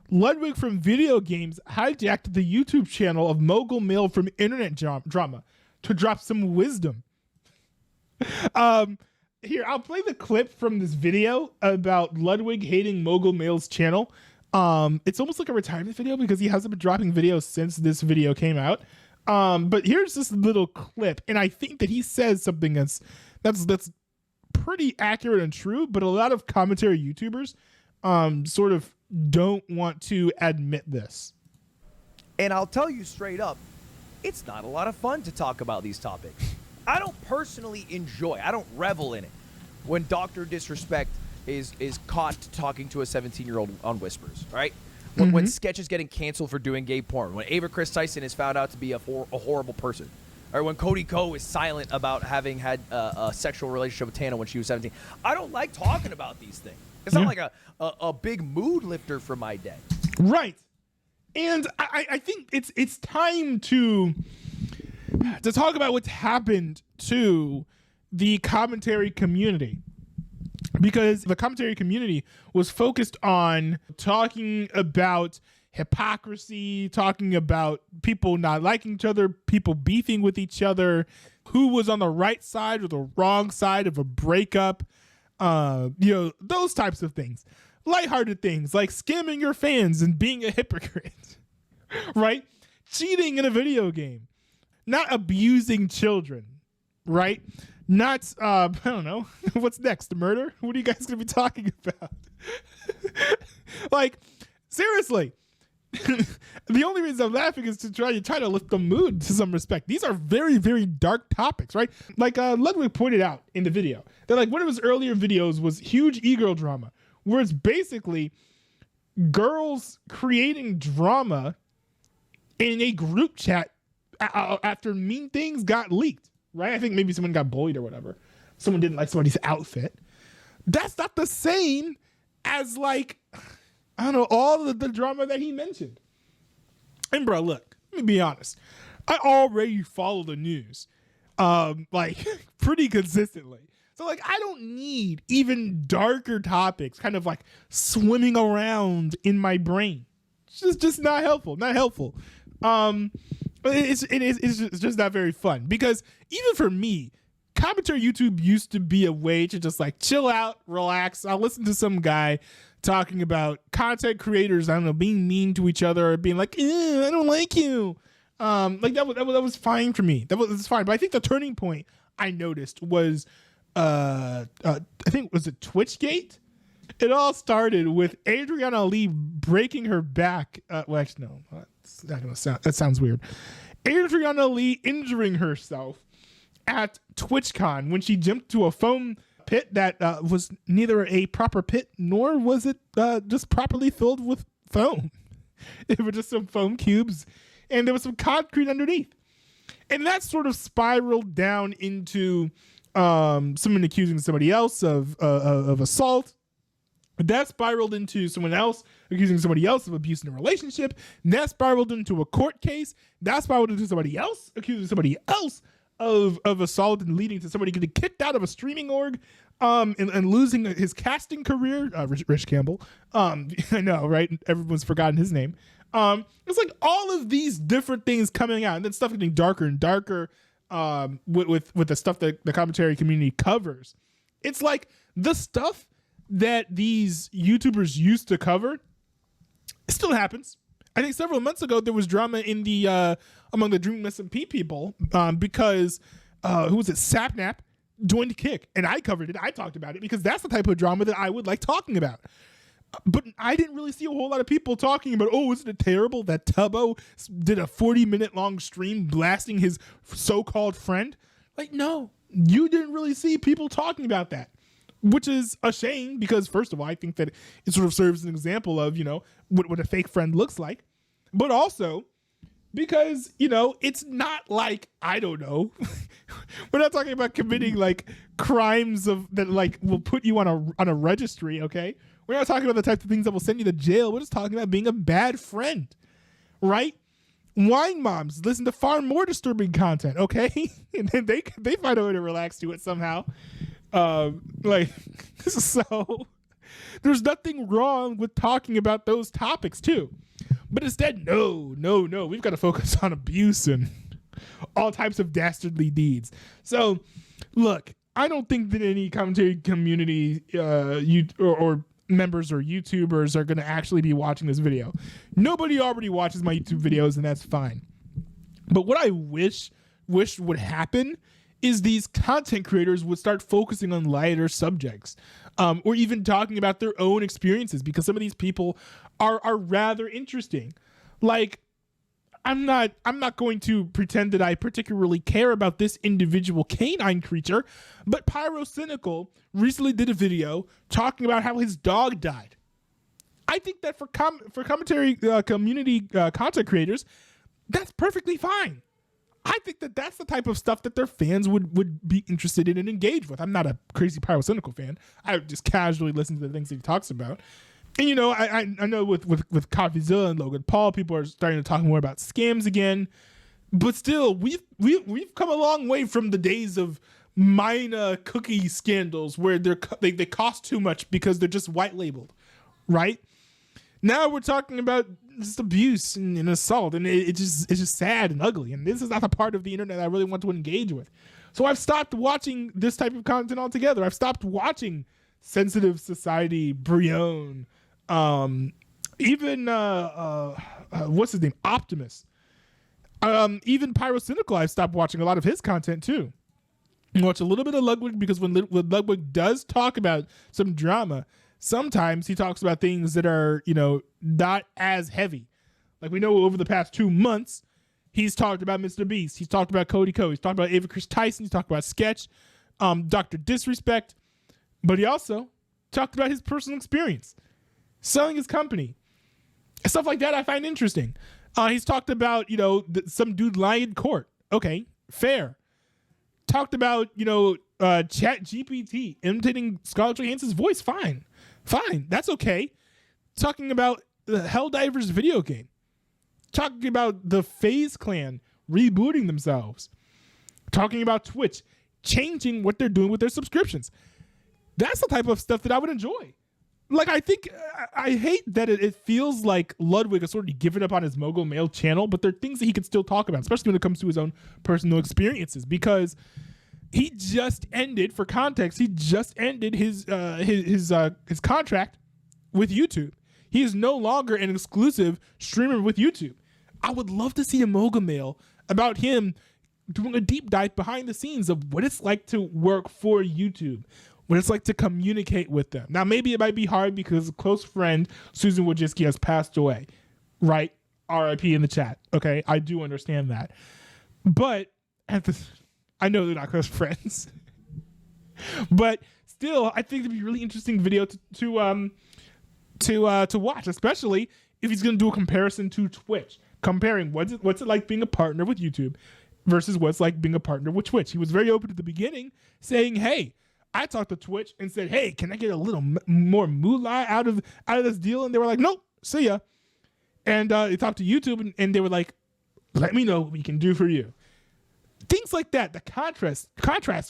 Ludwig from video games hijacked the YouTube channel of Mogul Mail from internet drama to drop some wisdom. Here, I'll play the clip from this video about Ludwig hating Mogul Mail's channel. It's almost like a retirement video because he hasn't been dropping videos since this video came out. But here's this little clip, and I think that he says something that's pretty accurate and true, but a lot of commentary YouTubers sort of don't want to admit this. And I'll tell you straight up, it's not a lot of fun to talk about these topics. I don't personally enjoy, I don't revel in it when Dr. Disrespect is caught talking to a 17-year-old on Whispers, right? When Sketch is getting canceled for doing gay porn, when Ava Chris Tyson is found out to be a horrible person, or when Cody Ko is silent about having had a sexual relationship with Tana when she was 17. I don't like talking about these things. It's not like a big mood lifter for my day. Right. And I think it's time to talk about what's happened to the commentary community, because the commentary community was focused on talking about hypocrisy, talking about people not liking each other, people beefing with each other, who was on the right side or the wrong side of a breakup, those types of things. Lighthearted things like scamming your fans and being a hypocrite, right? Cheating in a video game, not abusing children, right? Not, I don't know, what's next? Murder? What are you guys going to be talking about? Like, seriously. The only reason I'm laughing is to try to lift the mood to some respect. These are very, very dark topics, right? Like Ludwig pointed out in the video that like one of his earlier videos was huge e-girl drama, where it's basically girls creating drama in a group chat after mean things got leaked, right? I think maybe someone got bullied or whatever. Someone didn't like somebody's outfit. That's not the same as like, I don't know, all of the drama that he mentioned. And bro, look, let me be honest. I already follow the news, like pretty consistently. So like, I don't need even darker topics kind of like swimming around in my brain. It's just not helpful, not helpful. It's just not very fun, because even for me, commentary YouTube used to be a way to just like chill out, relax. I'll listen to some guy talking about content creators, I don't know, being mean to each other or being like, I don't like you. Like that was fine for me. That was fine. But I think the turning point I noticed was, I think, was it Twitchgate? It all started with Adriana Lee breaking her back. Well, actually, no, that sounds weird. Adriana Lee injuring herself at TwitchCon when she jumped to a foam pit that was neither a proper pit nor was it just properly filled with foam. It was just some foam cubes and there was some concrete underneath. And that sort of spiraled down into someone accusing somebody else of assault. That spiraled into someone else accusing somebody else of abuse in a relationship. That spiraled into a court case. That spiraled into somebody else accusing somebody else of assault and leading to somebody getting kicked out of a streaming org and losing his casting career. Rich Campbell. I know, right? Everyone's forgotten his name. It's like all of these different things coming out and then stuff getting darker and darker with the stuff that the commentary community covers. It's like the stuff that these YouTubers used to cover, it still happens. I think several months ago there was drama in the among the Dream SMP people because who was it? Sapnap joined Kick, and I covered it. I talked about it because that's the type of drama that I would like talking about. But I didn't really see a whole lot of people talking about, oh, isn't it terrible that Tubbo did a 40-minute long stream blasting his so-called friend? Like, no, you didn't really see people talking about that. Which is a shame because, first of all, I think that it sort of serves as an example of, what a fake friend looks like. But also because, it's not like, I don't know, we're not talking about committing like crimes that like will put you on a registry, okay? We're not talking about the types of things that will send you to jail. We're just talking about being a bad friend, right? Wine moms listen to far more disturbing content, okay? And then they find a way to relax to it somehow. So There's nothing wrong with talking about those topics too. But instead, no. We've got to focus on abuse and all types of dastardly deeds. So, look, I don't think that any commentary community or members or YouTubers are going to actually be watching this video. Nobody already watches my YouTube videos, and that's fine. But what I wish would happen is these content creators would start focusing on lighter subjects, or even talking about their own experiences, because some of these people are rather interesting. Like, I'm not going to pretend that I particularly care about this individual canine creature, but Pyrocynical recently did a video talking about how his dog died. I think that for commentary community content creators, that's perfectly fine. I think that that's the type of stuff that their fans would be interested in and engage with. I'm not a crazy Pyrocynical fan. I just casually listen to the things that he talks about. And, you know, I know with CoffeeZilla and Logan Paul, people are starting to talk more about scams again. But still, we've come a long way from the days of Mina cookie scandals where they cost too much because they're just white labeled, right? Now we're talking about just abuse and assault, and it's just sad and ugly. And this is not the part of the internet I really want to engage with. So I've stopped watching this type of content altogether. I've stopped watching Sensitive Society, Brion, even what's his name, Optimus. Even Pyrocynical, I've stopped watching a lot of his content too. I watch a little bit of Ludwig because when Ludwig does talk about some drama, sometimes he talks about things that are, you know, not as heavy. Like we know over the past 2 months, he's talked about Mr. Beast. He's talked about Cody Ko. He's talked about Ava Chris Tyson. He's talked about Sketch, Dr. Disrespect. But he also talked about his personal experience, selling his company. Stuff like that I find interesting. He's talked about, you know, some dude lying in court. Okay, fair. Talked about, you know, Chat GPT imitating Scarlett Johansson's voice. Fine. That's okay. Talking about the Helldivers video game. Talking about the FaZe Clan rebooting themselves. Talking about Twitch changing what they're doing with their subscriptions. That's the type of stuff that I would enjoy. Like, I think, I hate that it feels like Ludwig has sort of given up on his Mogul Mail channel, but there are things that he can still talk about, especially when it comes to his own personal experiences, because he just ended, for context, his contract with YouTube. He is no longer an exclusive streamer with YouTube. I would love to see a Mogul Mail about him doing a deep dive behind the scenes of what it's like to work for YouTube, what it's like to communicate with them. Now, maybe it might be hard because a close friend, Susan Wojcicki, has passed away, right? RIP in the chat. Okay, I do understand that. But I know they're not close friends. But still, I think it'd be a really interesting video to watch, especially if he's going to do a comparison to Twitch, comparing what's it like being a partner with YouTube versus what's like being a partner with Twitch. He was very open at the beginning, saying, "Hey, I talked to Twitch and said, hey, can I get a little more moolah out of this deal?" And they were like, "Nope, see ya." And they talked to YouTube and they were like, "Let me know what we can do for you." Things like that, the contrast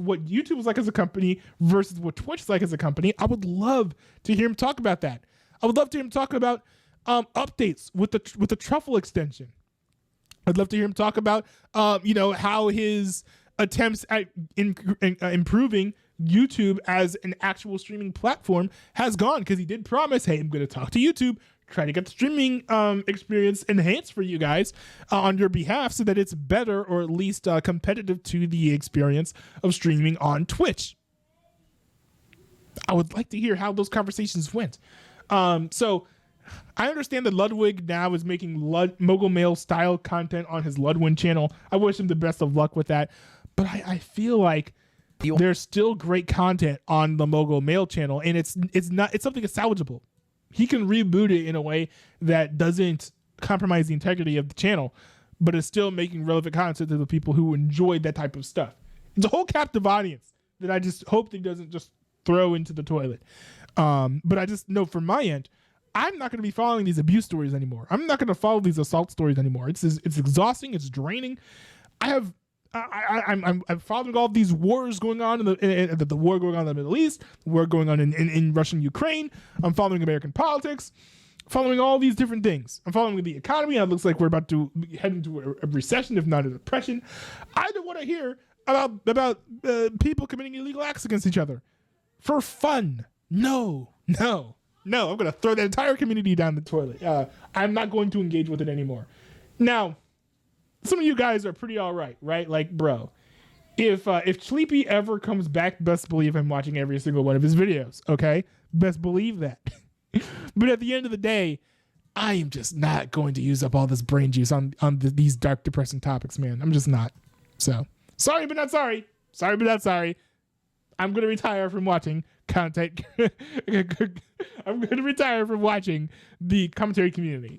what YouTube is like as a company versus what Twitch is like as a company. I would love to hear him talk about that. I would love to hear him talk about updates with the truffle extension. I'd love to hear him talk about how his attempts at improving YouTube as an actual streaming platform has gone, because he did promise, hey, I'm going to talk to YouTube, try to get the streaming experience enhanced for you guys on your behalf so that it's better, or at least competitive to the experience of streaming on Twitch. I would like to hear how those conversations went. So I understand that Ludwig now is making Mogul Mail style content on his Ludwin channel. I wish him the best of luck with that. But I feel like there's still great content on the Mogul Mail channel, and it's something that's salvageable. He can reboot it in a way that doesn't compromise the integrity of the channel, but is still making relevant content to the people who enjoy that type of stuff. It's a whole captive audience that I just hope that he doesn't just throw into the toilet. But I just know from my end, I'm not going to be following these abuse stories anymore. I'm not going to follow these assault stories anymore. It's exhausting. It's draining. I have I'm following all these wars going on in the war going on in the Middle East, the war going on in Russia and Ukraine. I'm following American politics, following all these different things. I'm following the economy. It looks like we're about to head into a recession, if not a depression. I don't want to hear about people committing illegal acts against each other for fun. No. I'm going to throw the entire community down the toilet. I'm not going to engage with it anymore. Now, some of you guys are pretty all right? Like, bro, if Sleepy ever comes back, best believe I'm watching every single one of his videos, okay? Best believe that. But at the end of the day, I am just not going to use up all this brain juice on these dark, depressing topics, man. I'm just not. So, sorry, but not sorry. Sorry, but not sorry. I'm going to retire from watching content. I'm going to retire from watching the commentary community.